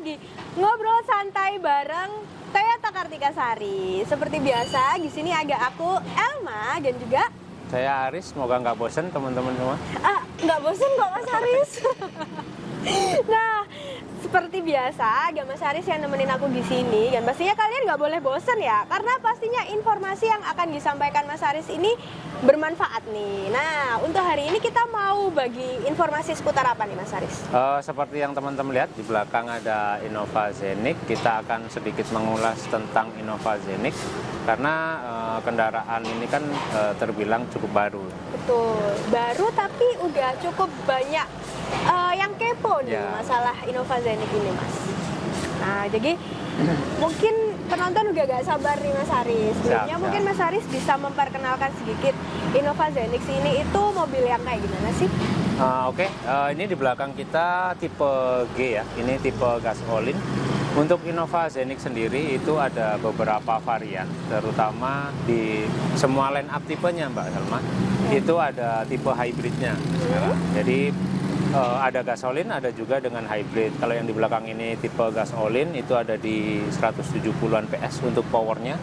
lagi ngobrol santai bareng Toyota Kartika Sari. Seperti biasa, di sini ada aku Elma dan juga saya Aris. Semoga nggak bosen teman-teman semua. Nggak bosen kok Mas Aris. Nah, seperti biasa, ada Mas Aris yang nemenin aku di sini. Dan pastinya kalian nggak boleh bosen ya, karena pastinya informasi yang akan disampaikan Mas Aris ini bermanfaat nih. Nah, untuk hari ini kita mau bagi informasi seputar apa nih Mas Aris? Seperti yang teman-teman lihat di belakang ada Innova Zenix. Kita akan sedikit mengulas tentang Innova Zenix karena kendaraan ini kan terbilang cukup baru. Betul, baru tapi udah cukup banyak yang kepo nih masalah Innova Zenix ini Mas. Nah, jadi mungkin penonton juga gak sabar nih Mas Aris. Sebelumnya mungkin Mas Aris bisa memperkenalkan sedikit Innova Zenix ini itu mobil yang kayak gimana sih? Oke. Ini di belakang kita tipe G ya, ini tipe gasolin. Untuk Innova Zenix sendiri itu ada beberapa varian, terutama di semua line up tipenya Mbak Salma. Itu ada tipe hybridnya. Jadi ada gasolin, ada juga dengan hybrid. Kalau yang di belakang ini tipe gasolin itu ada di 170-an PS untuk powernya.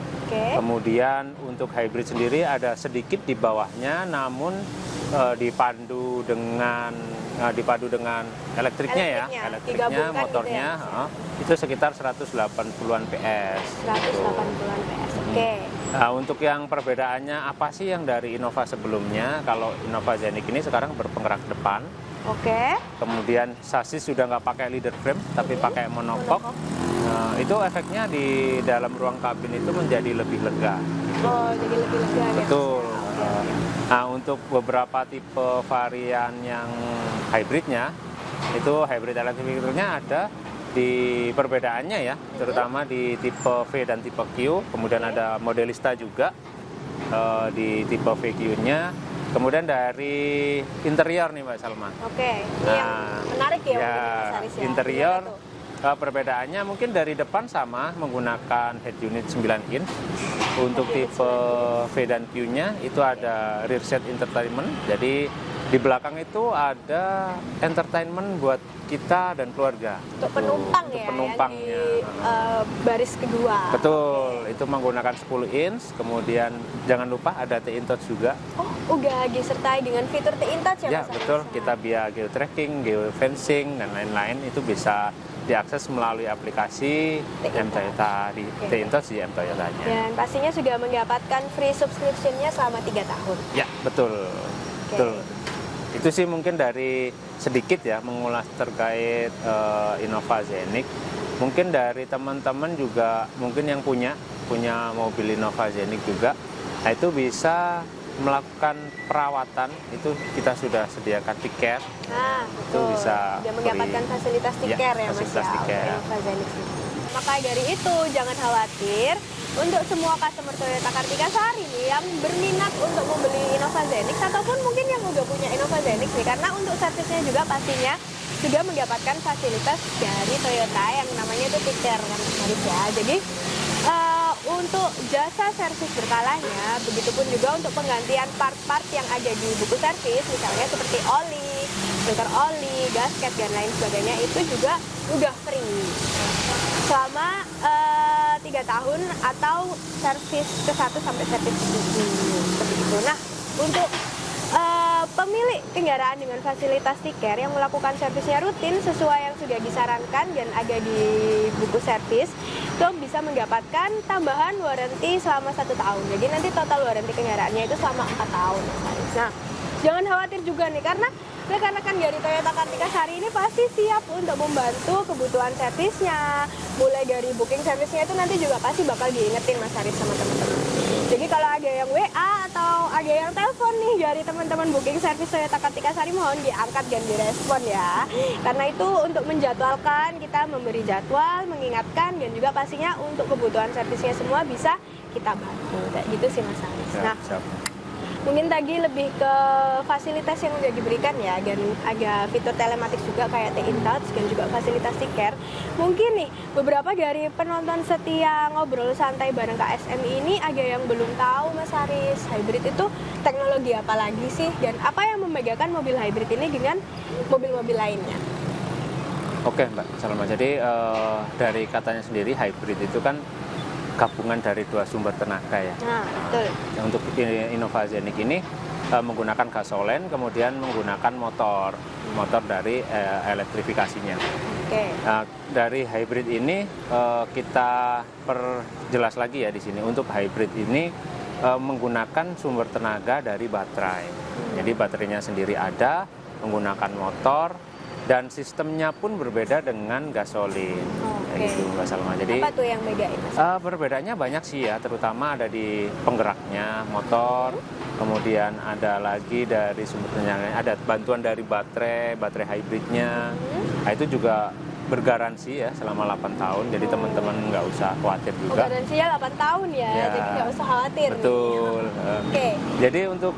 Kemudian untuk hybrid sendiri ada sedikit di bawahnya, namun dipadu dengan elektriknya ya, elektriknya motornya gitu ya, itu sekitar 180-an PS. 180-an PS. Oke. Nah, untuk yang perbedaannya apa sih yang dari Innova sebelumnya? Kalau Innova Zenix ini sekarang berpenggerak depan. Kemudian sasis sudah nggak pakai leader frame, tapi pakai monocoque. Itu efeknya di dalam ruang kabin itu menjadi lebih lega. Jadi lebih lega. Betul. Nah, untuk beberapa tipe varian yang hybridnya, itu hybrid elektriknya ada di perbedaannya ya, terutama di tipe V dan tipe Q. Kemudian ada modelista juga di tipe VQ-nya. Kemudian dari interior nih Mbak Salma. Ini yang menarik ya, Mas Aris ya. Interior perbedaannya mungkin dari depan sama menggunakan head unit 9 inch. Untuk tipe V dan Q-nya itu ada rear seat entertainment. Jadi di belakang itu ada entertainment buat kita dan keluarga. Untuk penumpang untuk ya, penumpangnya. Yang di baris kedua. Betul, itu menggunakan 10 inch. Kemudian jangan lupa ada T-in-touch juga. Udah disertai dengan fitur T-in-touch ya Mas? Ya, betul. Kita via geo-tracking, geo-fencing, dan lain-lain itu bisa diakses melalui aplikasi M-Toyota, di T-in-touch di M-Toyotanya. Dan pastinya sudah mendapatkan free subscription-nya selama 3 tahun. Ya, betul. Betul. Itu sih mungkin dari sedikit ya mengulas terkait Innova Zenix. Mungkin dari teman-teman juga mungkin yang punya mobil Innova Zenix juga, nah itu bisa melakukan perawatan, itu kita sudah sediakan tiket. Itu bisa sudah mendapatkan fasilitas tiket ya Mas ya. Innova Zenix. Maka dari itu jangan khawatir. Untuk semua customer Toyota Kartika Sari nih yang berminat untuk membeli Innova Zenix ataupun mungkin yang udah punya Innova Zenix nih, karena untuk servisnya juga pastinya sudah mendapatkan fasilitas dari Toyota yang namanya itu Tiker kan ya. Jadi untuk jasa servis berkalanya, begitupun juga untuk penggantian part-part yang ada di buku servis, misalnya seperti oli, filter oli, gasket dan lain sebagainya, itu juga udah free selama 3 tahun atau servis ke-1 sampai servis ke-7 seperti itu. Nah, untuk pemilik kendaraan dengan fasilitas tiker yang melakukan servisnya rutin sesuai yang sudah disarankan dan ada di buku servis, itu bisa mendapatkan tambahan warranty selama 1 tahun. Jadi nanti total warranty kendaraannya itu selama 4 tahun. Nah, jangan khawatir juga nih, karena rekan-rekan dari Toyota Kartika Sari ini pasti siap untuk membantu kebutuhan servisnya. Mulai dari booking servisnya itu nanti juga pasti bakal diingetin Mas Aris sama teman-teman. Jadi kalau ada yang WA atau ada yang telepon nih dari teman-teman booking servis Toyota Kartika Sari, mohon diangkat dan direspon ya. Karena itu untuk menjadwalkan, kita memberi jadwal, mengingatkan, dan juga pastinya untuk kebutuhan servisnya semua bisa kita bantu. Kayak gitu sih Mas Aris. Nah, mungkin tadi lebih ke fasilitas yang udah diberikan ya, dan ada fitur telematik juga kayak T-in-touch dan juga fasilitas tiket. Mungkin nih beberapa dari penonton setia ngobrol santai bareng KSM ini ada yang belum tahu Mas Aris, hybrid itu teknologi apa lagi sih, dan apa yang membedakan mobil hybrid ini dengan mobil-mobil lainnya? Oke Mbak Salma, jadi dari katanya sendiri hybrid itu kan gabungan dari dua sumber tenaga ya. Nah, betul. Untuk Innovazenik ini menggunakan gasolen, kemudian menggunakan motor dari elektrifikasinya. Oke. Nah, dari hybrid ini kita perjelas lagi ya di sini. Untuk hybrid ini menggunakan sumber tenaga dari baterai. Jadi baterainya sendiri ada, menggunakan motor, dan sistemnya pun berbeda dengan gasolin. Oke. Gitu Mbak Salma. Jadi Apa tuh yang bedain, Mas? perbedaannya banyak sih ya, terutama ada di penggeraknya motor, kemudian ada lagi dari sumber tenaga, ada bantuan dari baterai hybridnya. Nah, itu juga bergaransi ya selama 8 tahun, jadi teman-teman nggak usah khawatir juga. Garansinya 8 tahun ya, Ya, jadi nggak usah khawatir betul. nih. Oke. Jadi untuk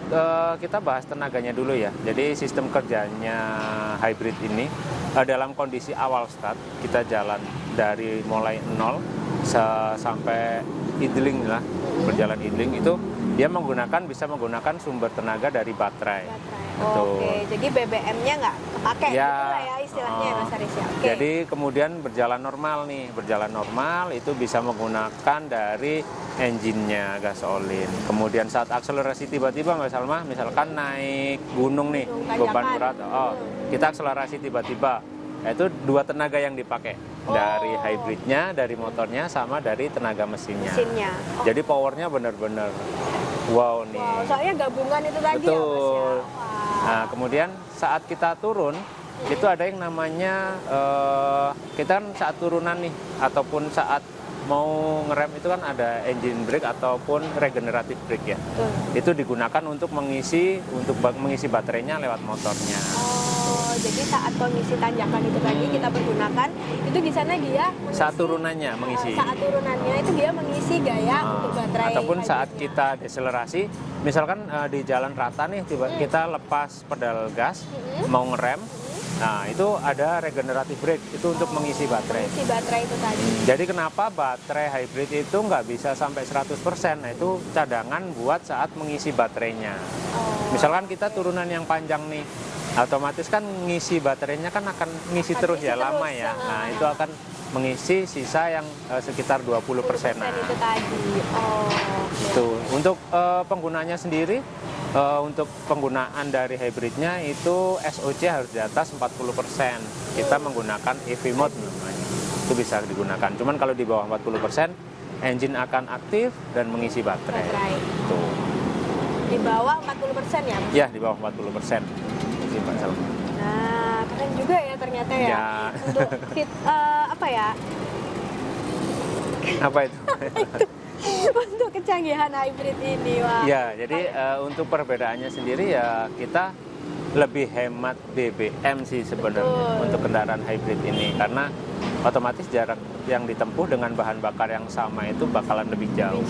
kita bahas tenaganya dulu ya. Jadi sistem kerjanya hybrid ini dalam kondisi awal start, kita jalan dari mulai 0 sampai idling lah, berjalan idling itu dia bisa menggunakan sumber tenaga dari baterai. Betul. Oke, jadi BBM-nya nggak kepake Ya, gitu lah ya istilahnya Mas Aris ya. Oke. Jadi kemudian berjalan normal itu bisa menggunakan dari engine-nya gasolin. Kemudian saat akselerasi tiba-tiba Mbak Salma, misalkan naik gunung nih, Gunung beban tanjakan. berat, kita akselerasi tiba-tiba. Nah, itu dua tenaga yang dipakai, dari hybridnya, dari motornya, sama dari tenaga mesinnya. Jadi powernya benar-benar wow nih. Wow, soalnya gabungan itu tadi ya Mas ya. Betul. Wah. Nah, kemudian saat kita turun, itu ada yang namanya, kita kan saat turunan nih, ataupun saat mau ngerem itu kan ada engine brake ataupun regenerative brake ya. Itu digunakan untuk mengisi baterainya lewat motornya. Oh, jadi saat kondisi tanjakan itu tadi kita pergunakan, itu di sana dia mengisi, Saat turunannya mengisi. Saat turunannya itu dia mengisi gaya untuk baterai. Ataupun saat hybridnya. kita deselerasi, misalkan di jalan rata nih, kita lepas pedal gas, mau ngerem, nah itu ada regenerative brake, itu untuk mengisi baterai. Mengisi baterai itu tadi. Jadi kenapa baterai hybrid itu nggak bisa sampai 100%? Nah itu cadangan buat saat mengisi baterainya. Misalkan kita turunan yang panjang nih, otomatis kan ngisi baterainya kan akan ngisi terus ya, lama ya. Nah itu akan mengisi sisa yang sekitar 20%-an. Itu tadi. Itu untuk penggunaannya sendiri, untuk penggunaan dari hybridnya itu SOC harus di atas 40%. Kita menggunakan EV mode namanya. Itu bisa digunakan. Cuman kalau di bawah 40%, engine akan aktif dan mengisi baterai. Tuh. Di bawah 40% ya? Ya, di bawah 40%. Itu Mbak Salma. Nah, keren juga ya ternyata ya. Ya. Untuk fit apa ya? Apa itu? Untuk kecanggihan hybrid ini, wah. Ya, jadi untuk perbedaannya sendiri ya kita lebih hemat BBM sih sebenarnya untuk kendaraan hybrid ini, karena otomatis jarak yang ditempuh dengan bahan bakar yang sama itu bakalan lebih jauh.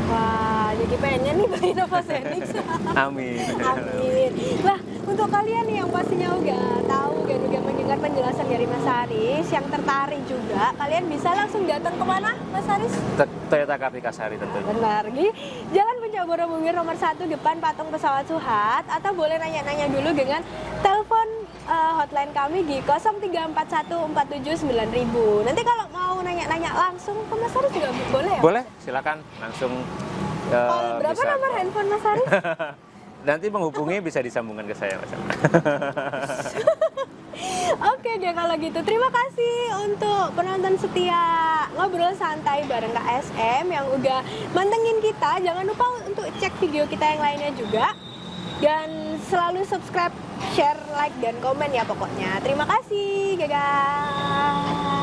Wah, jadi pengennya nih beli Innovazenik. Amin. Amin. Lah, untuk kalian nih yang pastinya udah tahu dan juga mendengar penjelasan dari Mas Aris, yang tertarik juga, kalian bisa langsung datang ke mana, Mas Aris? Toyota Kartika Sari tentunya. Benar, Jalan Puncak Borobudur nomor 1 depan patung pesawat Suhat, atau boleh nanya-nanya dulu dengan telepon hotline kami di 0341479000. Nanti kalau mau nanya-nanya langsung ke Mas Aris juga boleh ya? Boleh, silakan langsung. Berapa bisa. nomor handphone Mas Aris? Nanti menghubungi bisa disambungkan ke saya, Mas. Oke deh kalau gitu. Terima kasih untuk penonton setia Ngobrol Santai bareng KSM yang udah mantengin kita. Jangan lupa untuk cek video kita yang lainnya juga. Dan selalu subscribe, share, like, dan komen ya pokoknya. Terima kasih, gagal.